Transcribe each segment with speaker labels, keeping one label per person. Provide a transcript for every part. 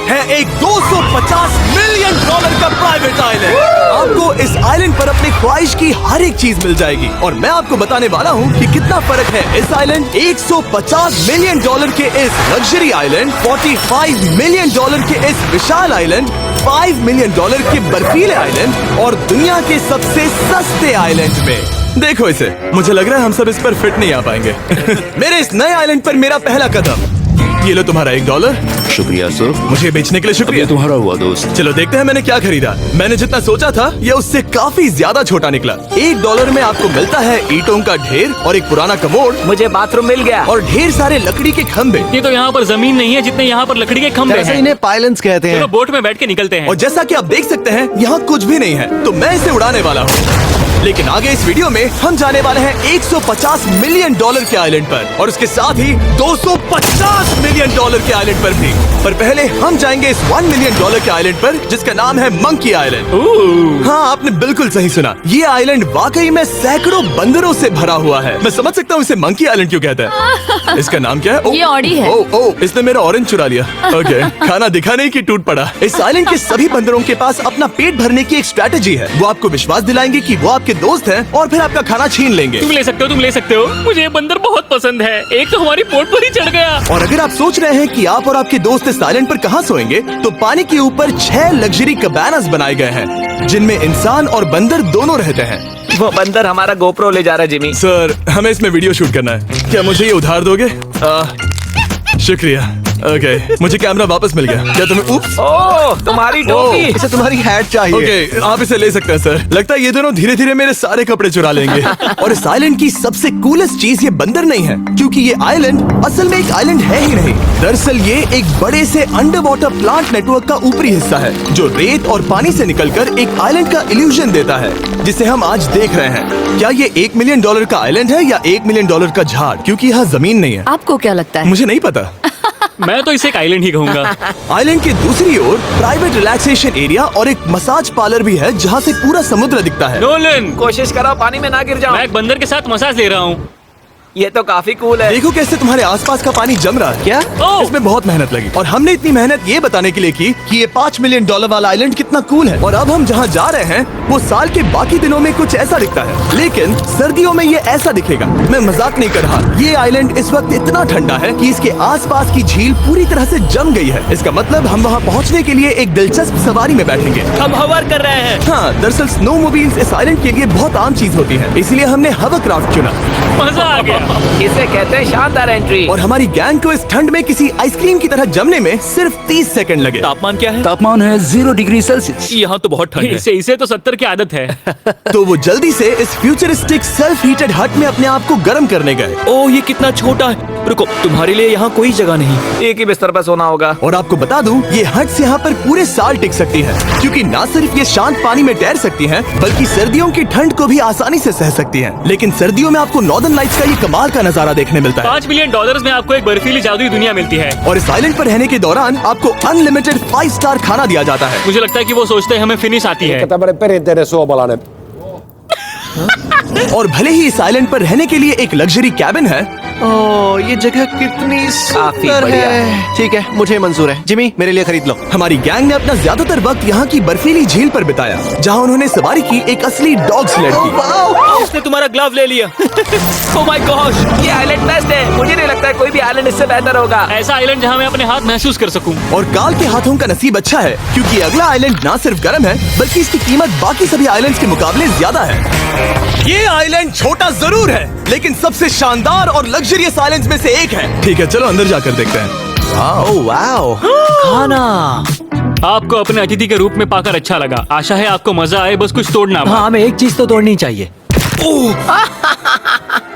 Speaker 1: है एक 250 million dollar का प्राइवेट आइलैंड। आपको इस आइलैंड पर अपनी ख्वाहिश की हर एक चीज मिल जाएगी और मैं आपको बताने वाला हूँ कि कितना फर्क है इस आइलैंड 150 मिलियन डॉलर के इस लग्जरी आइलैंड, 45 मिलियन डॉलर के इस विशाल आइलैंड, 5 मिलियन डॉलर के बर्फीले आइलैंड और दुनिया के सबसे सस्ते आइलैंड में। देखो इसे, मुझे लग रहा है हम सब इस पर फिट नहीं आ पाएंगे। मेरे इस नए आइलैंड पर मेरा पहला कदम। ये लो तुम्हारा $1।
Speaker 2: शुक्रिया सर।
Speaker 1: मुझे बेचने के लिए शुक्रिया।
Speaker 2: तुम्हारा हुआ दोस्त।
Speaker 1: चलो देखते हैं मैंने क्या खरीदा। मैंने जितना सोचा था ये उससे काफी ज्यादा छोटा निकला। $1 में आपको मिलता है ईंटों का ढेर और एक पुराना कमोड।
Speaker 3: मुझे बाथरूम मिल गया
Speaker 1: और ढेर सारे लकड़ी के खंभे।
Speaker 4: ये तो यहाँ पर जमीन नहीं है जितने यहाँ पर लकड़ी के खंभे हैं।
Speaker 5: इन्हें पायलन्स कहते हैं।
Speaker 4: चलो बोट में बैठ के निकलते हैं।
Speaker 1: और जैसा कि आप देख सकते हैं यहाँ कुछ भी नहीं है, तो मैं इसे उड़ाने वाला हूँ। लेकिन आगे इस वीडियो में हम जाने वाले हैं 150 मिलियन डॉलर के आइलैंड पर और उसके साथ ही 250 मिलियन डॉलर के आइलैंड पर भी। पर पहले हम जाएंगे इस 1 मिलियन डॉलर के आइलैंड पर जिसका नाम है मंकी आइलैंड। हाँ, आपने बिल्कुल सही सुना। ये आइलैंड वाकई में सैकड़ों बंदरों से भरा हुआ है। मैं समझ सकता हूँ इसे मंकी आइलैंड क्यों कहते हैं। इसका नाम क्या है?
Speaker 6: ये ऑडी है।
Speaker 1: इसने मेरा ऑरेंज चुरा लिया। ओके, खाना दिखाने की टूट पड़ा। इस आइलैंड के सभी बंदरों के पास अपना पेट भरने की एक स्ट्रैटेजी है। वो आपको विश्वास दिलाएंगे कि वो आपके दोस्त हैं और फिर आपका खाना छीन लेंगे।
Speaker 4: तुम ले सकते हो। मुझे ये बंदर बहुत पसंद है। एक तो हमारी बोट पर ही चढ़ गया।
Speaker 1: और अगर आप सोच रहे हैं कि आप और आपके दोस्त इस आइलैंड पर कहाँ सोएंगे, तो पानी के ऊपर 6 लग्जरी कबानास बनाए गए हैं जिनमें इंसान और बंदर दोनों रहते हैं।
Speaker 3: वो बंदर हमारा गोप्रो ले जा रहा है जिमी।
Speaker 1: सर, हमें इसमें वीडियो शूट करना है। क्या मुझे ये उधार दोगे? शुक्रिया। ओके, मुझे कैमरा वापस मिल गया। क्या तुम्हें? उप्स।
Speaker 3: ओह, तुम्हारी टोपी।
Speaker 5: इसे तुम्हारी हैट चाहिए।
Speaker 1: ओके, आप इसे ले सकते हैं सर। लगता है ये दोनों धीरे धीरे मेरे सारे कपड़े चुरा लेंगे। और इस आइलैंड की सबसे कूलेस्ट चीज ये बंदर नहीं है, क्योंकि ये आइलैंड असल में एक आइलैंड है ही नहीं। दरअसल ये एक बड़े से अंडर वाटर प्लांट नेटवर्क का ऊपरी हिस्सा है जो रेत और पानी से निकलकर एक आइलैंड का इल्यूजन देता है जिसे हम आज देख रहे हैं। क्या ये $1 मिलियन का आइलैंड है या $1 मिलियन का झाड़? क्योंकि यहाँ जमीन नहीं है।
Speaker 6: आपको क्या लगता है?
Speaker 1: मुझे नहीं पता।
Speaker 4: मैं तो इसे एक आइलैंड ही कहूँगा।
Speaker 1: आइलैंड के दूसरी ओर प्राइवेट रिलैक्सेशन एरिया और एक मसाज पार्लर भी है जहाँ से पूरा समुद्र दिखता है।
Speaker 4: नोलन,
Speaker 3: कोशिश करो पानी में ना गिर जाओ।
Speaker 4: मैं एक बंदर के साथ मसाज ले रहा हूँ।
Speaker 3: ये तो काफी कूल है।
Speaker 1: देखो कैसे तुम्हारे आसपास का पानी जम रहा है। क्या? इसमें बहुत मेहनत लगी और हमने इतनी मेहनत ये बताने के लिए की कि ये $5 मिलियन वाला आइलैंड कितना कूल है। और अब हम जहाँ जा रहे हैं वो साल के बाकी दिनों में कुछ ऐसा दिखता है, लेकिन सर्दियों में ये ऐसा दिखेगा। मैं मजाक नहीं कर रहा। ये आइलैंड इस वक्त इतना ठंडा है कि इसके आसपास की झील पूरी तरह से जम गई है। इसका मतलब हम वहाँ पहुँचने के लिए एक दिलचस्प सवारी में बैठेंगे।
Speaker 3: हम हवर कर रहे हैं।
Speaker 1: हाँ, दरअसल स्नोमोबाइल्स इस आइलैंड के लिए बहुत आम चीज होती है, इसलिए हमने हवरक्राफ्ट चुना।
Speaker 4: मजा आ गया।
Speaker 3: इसे कहते हैं शानदार एंट्री।
Speaker 1: और हमारी गैंग को इस ठंड में किसी आइसक्रीम की तरह जमने में सिर्फ 30 सेकंड लगे।
Speaker 4: तापमान क्या है?
Speaker 5: तापमान है 0 डिग्री सेल्सियस।
Speaker 4: यहाँ तो बहुत ठंड है। इसे तो 70 की आदत है।
Speaker 1: तो वो जल्दी से इस फ्यूचरिस्टिक सेल्फ हीटेड हट में अपने आप को गर्म करने गए।
Speaker 3: ओह, ये कितना छोटा है। रुको, तुम्हारे लिए यहाँ कोई जगह नहीं। एक ही बिस्तर पर सोना होगा।
Speaker 1: और आपको बता दूं, ये हट्स यहाँ पर पूरे साल टिक सकती है, क्योंकि न सिर्फ ये शांत पानी में तैर सकती हैं, बल्कि सर्दियों की ठंड को भी आसानी से सह सकती हैं। लेकिन सर्दियों में आपको नॉर्दर्न लाइट्स का ये कमाल का नजारा देखने मिलता है।
Speaker 4: $5 मिलियन में आपको एक बर्फीली जादुई दुनिया मिलती है।
Speaker 1: और इस आइलैंड पर रहने के दौरान आपको अनलिमिटेड 5 स्टार खाना दिया जाता है।
Speaker 4: मुझे लगता है कि वो सोचते हैं हमें फिनिश आती है।
Speaker 2: tämmöinen perinteinen suomalainen.
Speaker 1: और भले ही इस आइलैंड पर रहने के लिए एक लग्जरी कैबिन है,
Speaker 5: ओह, ये जगह कितनी सुंदर
Speaker 3: बढ़िया
Speaker 5: है। ठीक है, मुझे मंजूर है। जिमी, मेरे लिए खरीद लो।
Speaker 1: हमारी गैंग ने अपना ज्यादातर वक्त यहाँ की बर्फीली झील पर बिताया, जहाँ उन्होंने सवारी की एक असली डॉग स्लेड की।
Speaker 3: उसने तुम्हारा ग्लव ले लिया। ओह माय गॉश, ये आइलैंड बेस्ट है। मुझे नहीं लगता है कोई भी आइलैंड इससे बेहतर होगा।
Speaker 4: ऐसा आइलैंड जहाँ मैं अपने हाथ महसूस कर सकूं।
Speaker 1: और काल के हाथों का नसीब अच्छा है, क्योंकि अगला आइलैंड ना सिर्फ गर्म है, बल्कि इसकी कीमत बाकी सभी आइलैंड्स के मुकाबले ज्यादा है। ये आइलैंड छोटा जरूर है, लेकिन सबसे शानदार और लग्जरियस आइलैंड्स में से एक है। ठीक है, चलो अंदर जाकर देखते हैं।
Speaker 5: ओह वाओ,
Speaker 3: खाना।
Speaker 4: आपको अपने अतिथि के रूप में पाकर अच्छा लगा। आशा है आपको मजा आए, बस कुछ तोड़ना।
Speaker 3: हाँ, हमें एक चीज तो तोड़नी चाहिए।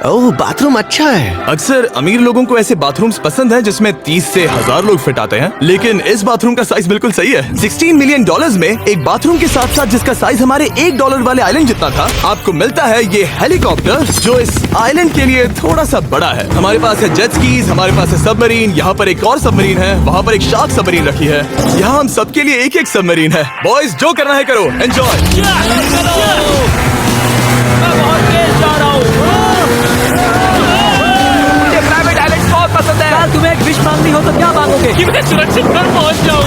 Speaker 5: ओह, बाथरूम अच्छा है।
Speaker 1: अक्सर अमीर लोगों को ऐसे बाथरूम्स पसंद हैं जिसमें 30 से 1000 लोग फिट आते हैं, लेकिन इस बाथरूम का साइज बिल्कुल सही है। $16 मिलियन में एक बाथरूम के साथ साथ जिसका साइज हमारे $1 वाले आइलैंड जितना था, आपको मिलता है ये हेलीकॉप्टर, जो इस आइलैंड के लिए थोड़ा सा बड़ा है। हमारे पास है जेट स्कीज, हमारे पास है सबमरीन, यहाँ पर एक और सबमरीन है, वहाँ पर एक शार्क सबमरीन रखी है। यहाँ हम सबके लिए एक एक सबमरीन है। बॉयज, जो करना है करो, एंजॉय।
Speaker 3: मैं बहुत तेज जा रहा हूँ। मुझे प्राइवेट आइलैंड बहुत पसंद है। अगर तुम्हें एक विश मांगनी हो तो क्या मांगोगे?
Speaker 4: कि मैं सुरक्षित घर पहुंच जाऊं।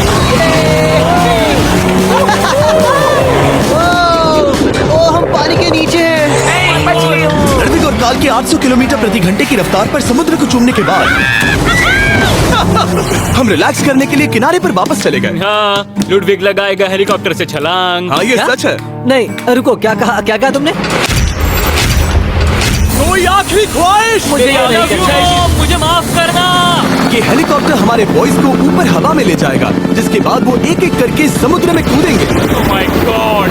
Speaker 5: ओ हम पानी के नीचे हैं।
Speaker 1: रणवीर और काल की 800 किलोमीटर प्रति घंटे की रफ्तार पर समुद्र को चूमने के बाद हम रिलैक्स करने के लिए किनारे पर वापस चले गए।
Speaker 4: हाँ, लुडविग लगाएगा हेलीकॉप्टर से छलांग।
Speaker 1: हाँ, ये
Speaker 3: क्या?
Speaker 1: सच है।
Speaker 3: नहीं रुको, क्या कहा तुमने?
Speaker 1: कोई आखिरी ख्वाहिश?
Speaker 3: मुझे ये नहीं करना चाहिए।
Speaker 4: मुझे माफ करना।
Speaker 1: ये हेलीकॉप्टर हमारे बॉयज को ऊपर हवा में ले जाएगा, जिसके बाद वो एक एक करके समुद्र में कूदेंगे।
Speaker 4: Oh my God!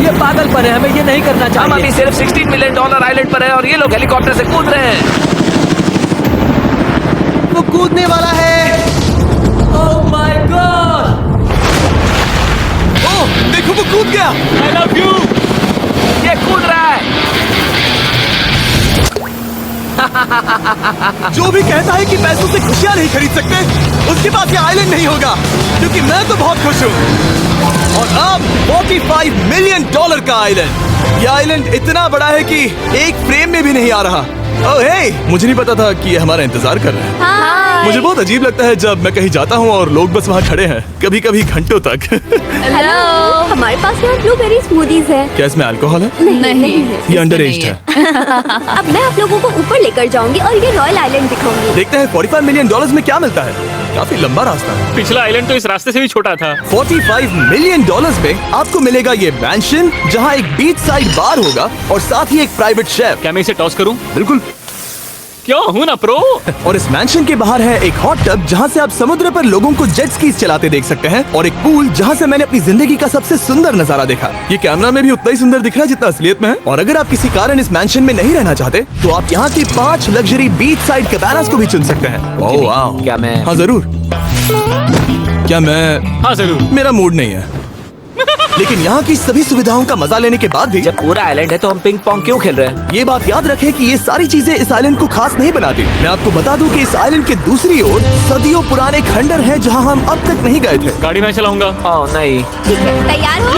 Speaker 3: ये पागलपन है, हमें ये नहीं करना चाहिए।
Speaker 6: हम अभी सिर्फ $16 मिलियन आइलैंड पर है और ये लोग हेलीकॉप्टर से कूद रहे हैं।
Speaker 5: वो कूदने वाला है।
Speaker 3: Oh my God!
Speaker 1: ओह, देखो वो कूद गया।
Speaker 4: I love you!
Speaker 6: ये कूद रहा है।
Speaker 1: जो भी कहता है कि पैसों से खुशियां नहीं खरीद सकते, उसके पास ये आइलैंड नहीं होगा, क्योंकि मैं तो बहुत खुश हूँ। और अब $45 मिलियन का आइलैंड। ये आइलैंड इतना बड़ा है कि एक फ्रेम में भी नहीं आ रहा। ओह हे, मुझे नहीं पता था कि ये हमारा इंतजार कर रहा है।
Speaker 7: हाय।
Speaker 1: मुझे बहुत अजीब लगता है जब मैं कहीं जाता हूँ और लोग बस वहाँ खड़े हैं, कभी कभी घंटों तक।
Speaker 7: हेलो। हमारे पास यहाँ ब्लूबेरी स्मूदीज है।
Speaker 1: क्या इसमें अल्कोहल है?
Speaker 7: नहीं
Speaker 1: ये अंडर एज है।
Speaker 7: अब मैं आप लोगों को ऊपर लेकर जाऊंगी और ये रॉयल आइलैंड दिखाऊंगी।
Speaker 1: देखते हैं $45 मिलियन में क्या मिलता है। काफी लंबा रास्ता है।
Speaker 4: पिछला आइलैंड तो इस रास्ते से भी छोटा था।
Speaker 1: $45 मिलियन में आपको मिलेगा ये मैंशन, जहाँ एक बीच साइड बार होगा और साथ ही एक प्राइवेट शेफ।
Speaker 4: क्या मैं इसे टॉस करूं?
Speaker 1: बिल्कुल।
Speaker 4: क्यों हूं ना प्रो।
Speaker 1: और इस मैंशन के बाहर है एक हॉट टब, जहाँ से आप समुद्र पर लोगों को जेट स्कीज चलाते देख सकते हैं, और एक पूल जहाँ से मैंने अपनी जिंदगी का सबसे सुंदर नजारा देखा। ये कैमरा में भी उतना ही सुंदर दिख रहा है जितना असलियत में है। और अगर आप किसी कारण इस मैंशन में नहीं रहना चाहते, तो आप यहाँ की 5 लग्जरी बीच साइड कैबानास को भी चुन सकते हैं। ओह वाह।
Speaker 6: क्या मैं-
Speaker 1: हाँ जरूर। क्या मैं?
Speaker 4: हाँ जरूर।
Speaker 1: मेरा मूड नहीं है, लेकिन यहाँ की सभी सुविधाओं का मजा लेने के बाद भी
Speaker 6: जब पूरा आइलैंड है तो हम पिंग पोंग क्यों खेल रहे हैं?
Speaker 1: ये बात याद रखें कि ये सारी चीजें इस आइलैंड को खास नहीं बनाती। मैं आपको बता दूं कि इस आइलैंड के दूसरी ओर सदियों पुराने खंडर हैं, जहां हम अब तक नहीं गए थे।
Speaker 4: गाड़ी मैं चलाऊंगा।
Speaker 6: ओह नहीं।
Speaker 7: ठीक है, तैयार हो?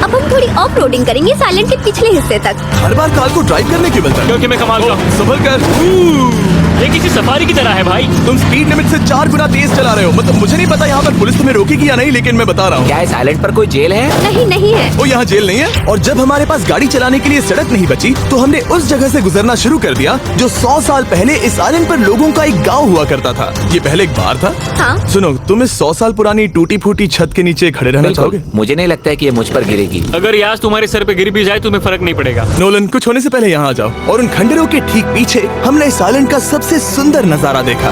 Speaker 7: अब हम थोड़ी ऑफ रोडिंग करेंगे इस आइलैंड के पिछले हिस्से तक।
Speaker 1: हर बार कार को ड्राइव करने क्यों मिलता है?
Speaker 4: क्योंकि मैं कमाल का हूं।
Speaker 1: संभल कर।
Speaker 4: ये किसी सफारी की तरह है भाई।
Speaker 1: तुम स्पीड लिमिट से 4 गुना तेज चला रहे हो। मतलब मुझे नहीं पता यहाँ पर पुलिस तुम्हें रोकेगी या नहीं, लेकिन मैं बता रहा हूँ।
Speaker 6: क्या इस आइलैंड पर कोई जेल है?
Speaker 7: नहीं है।
Speaker 1: वो यहाँ जेल नहीं है। और जब हमारे पास गाड़ी चलाने के लिए सड़क नहीं बची, तो हमने उस जगह से गुजरना शुरू कर दिया जो 100 साल पहले इस आइलैंड पर लोगों का एक गांव हुआ करता था। ये पहले एक बार था।
Speaker 7: हाँ।
Speaker 1: सुनो, तुम इस 100 साल पुरानी टूटी फूटी छत के नीचे खड़े रहना
Speaker 6: बिल्कुल।
Speaker 1: चाहोगे?
Speaker 6: मुझे नहीं लगता है कि ये मुझ पर गिरेगी।
Speaker 4: अगर ये आज तुम्हारे सर पे गिर भी जाए तुम्हें फर्क नहीं पड़ेगा।
Speaker 1: नोलन, कुछ होने से पहले यहाँ आ जाओ। और उन खंडरों के ठीक पीछे हमने इस आइलैंड का सबसे सुंदर नजारा देखा।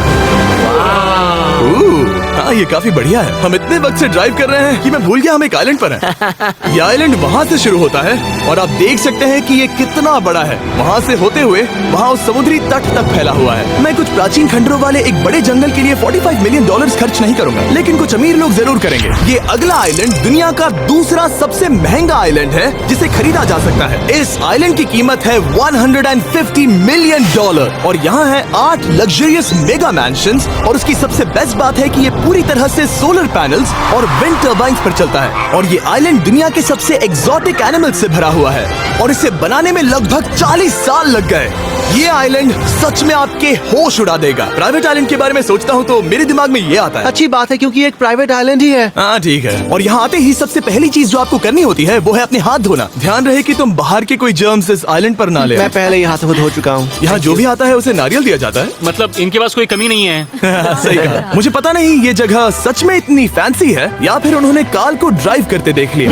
Speaker 1: हाँ, ये काफी बढ़िया है। हम इतने वक्त से ड्राइव कर रहे हैं कि मैं भूल गया हम एक आइलैंड पर हैं। ये आइलैंड वहाँ से शुरू होता है और आप देख सकते हैं कि ये कितना बड़ा है। वहाँ से होते हुए वहाँ उस समुद्री तट तक फैला हुआ है। मैं कुछ प्राचीन खंडरों वाले एक बड़े जंगल के लिए $45 मिलियन खर्च नहीं करूंगा, लेकिन कुछ अमीर लोग जरूर करेंगे। ये अगला आइलैंड दुनिया का दूसरा सबसे महंगा आइलैंड है जिसे खरीदा जा सकता है। इस आइलैंड की कीमत है $150 मिलियन और यहाँ है 8 लग्जरियस मेगा मैंशंस। और उसकी सबसे बेस्ट बात है कि ये पूरी तरह से सोलर पैनल्स और विंड टर्बाइन्स पर चलता है। और ये आइलैंड दुनिया के सबसे एक्सोटिक एनिमल्स से भरा हुआ है और इसे बनाने में लगभग 40 साल लग गए। ये आइलैंड सच में आपके होश उड़ा देगा। प्राइवेट आइलैंड के बारे में सोचता हूँ तो मेरे दिमाग में ये आता है।
Speaker 5: अच्छी बात है, क्योंकि एक प्राइवेट आइलैंड ही है।
Speaker 1: हाँ ठीक है। और यहाँ आते ही सबसे पहली चीज जो आपको करनी होती है वो है अपने हाथ धोना। ध्यान रहे कि तुम बाहर के कोई जर्म्स इस आइलैंड पर ना ले।
Speaker 5: मैं पहले ही हाथ धो चुका हूँ।
Speaker 1: यहाँ जो भी आता है उसे नारियल दिया जाता है।
Speaker 4: मतलब इनके पास कोई कमी नहीं है।
Speaker 1: सही कहा। मुझे पता नहीं ये जगह सच में इतनी फैंसी है या फिर उन्होंने कार को ड्राइव करते देख लिया,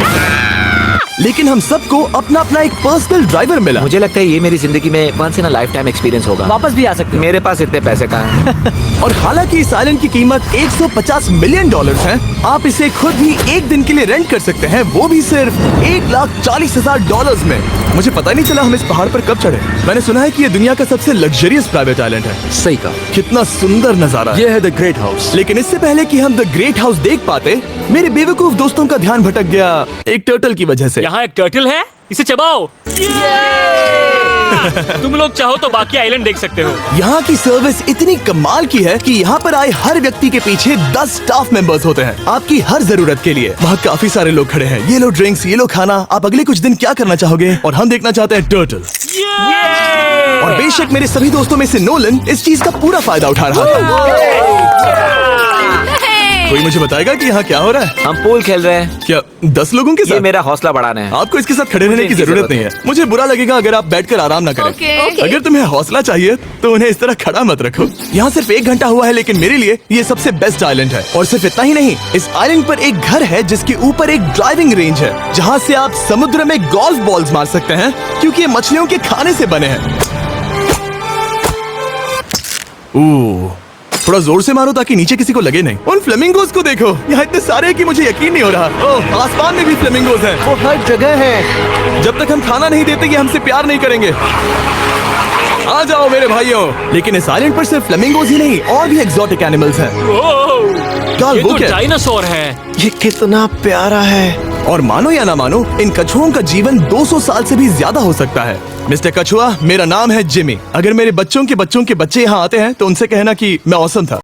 Speaker 1: लेकिन हम सबको अपना अपना एक पर्सनल ड्राइवर मिला।
Speaker 6: मुझे लगता है ये मेरी जिंदगी में once in a lifetime experience होगा।
Speaker 3: वापस भी आ सकते हो।
Speaker 6: मेरे पास इतने पैसे कहाँ हैं?
Speaker 1: और हालांकि इस आइलैंड की कीमत $150 मिलियन है, आप इसे खुद भी एक दिन के लिए रेंट कर सकते हैं, वो भी सिर्फ $1,40,000 में। मुझे पता नहीं चला हम इस पहाड़ पर कब चढ़े। मैंने सुना है कि ये दुनिया का सबसे लग्जरियस प्राइवेट आइलैंड है।
Speaker 5: सही कहा।
Speaker 1: कितना सुंदर नजारा है।
Speaker 5: ये है द ग्रेट हाउस।
Speaker 1: लेकिन इससे पहले कि हम द ग्रेट हाउस देख पाते, मेरे बेवकूफ दोस्तों का ध्यान भटक गया एक टर्टल की वजह से।
Speaker 4: यहाँ एक टर्टल है, इसे चबाओ। तुम लोग चाहो तो बाकी आइलैंड देख सकते हो।
Speaker 1: यहाँ की सर्विस इतनी कमाल की है कि यहाँ पर आए हर व्यक्ति के पीछे 10 स्टाफ मेंबर्स होते हैं आपकी हर जरूरत के लिए। वहाँ काफी सारे लोग खड़े हैं। ये लो ड्रिंक्स, ये लो खाना। आप अगले कुछ दिन क्या करना चाहोगे? और हम देखना चाहते हैं टर्टल। और बेशक मेरे सभी दोस्तों में से नोलन इस चीज का पूरा फायदा उठा रहा था। कोई मुझे बताएगा कि यहाँ क्या हो रहा है?
Speaker 6: हम पूल खेल रहे हैं।
Speaker 1: क्या 10 लोगों के
Speaker 6: ये
Speaker 1: साथ?
Speaker 6: मेरा हौसला बढ़ाना है।
Speaker 1: आपको इसके साथ खड़े रहने की
Speaker 6: इनकी
Speaker 1: जरूरत नहीं है। मुझे बुरा लगेगा अगर आप बैठकर आराम ना करें।
Speaker 7: ओके।
Speaker 1: अगर तुम्हें हौसला चाहिए तो उन्हें इस तरह खड़ा मत रखो। यहाँ सिर्फ 1 घंटा हुआ है लेकिन मेरे लिए ये सबसे बेस्ट आइलैंड है। और सिर्फ इतना ही नहीं, इस आइलैंड पर एक घर है जिसके ऊपर एक ड्राइविंग रेंज है जहाँ से आप समुद्र में गोल्फ बॉल्स मार सकते हैं क्योंकि ये मछलियों के खाने से बने हैं। थोड़ा जोर से मारो ताकि नीचे किसी को लगे नहीं। उन फ्लेमिंगोज को देखो, यहाँ इतने सारे हैं कि मुझे यकीन नहीं हो रहा। ओह, आसमान में भी फ्लेमिंगोज हैं।
Speaker 5: वो हर जगह है।
Speaker 1: जब तक हम खाना नहीं देते ये हमसे प्यार नहीं करेंगे। आ जाओ मेरे भाइयों। लेकिन इस आइलैंड पर सिर्फ फ्लेमिंगोज ही नहीं और भी एक्सोटिक एनिमल्स हैं।
Speaker 4: ये
Speaker 1: वो
Speaker 4: तो
Speaker 1: क्या है?
Speaker 4: डायनासोर है।
Speaker 5: ये कितना प्यारा है।
Speaker 1: और मानो या ना मानो, इन कछुओं का जीवन 200 साल से भी ज्यादा हो सकता है। मिस्टर कछुआ, मेरा नाम है जिमी। अगर मेरे बच्चों के बच्चे यहाँ आते हैं तो उनसे कहना कि मैं औसम था।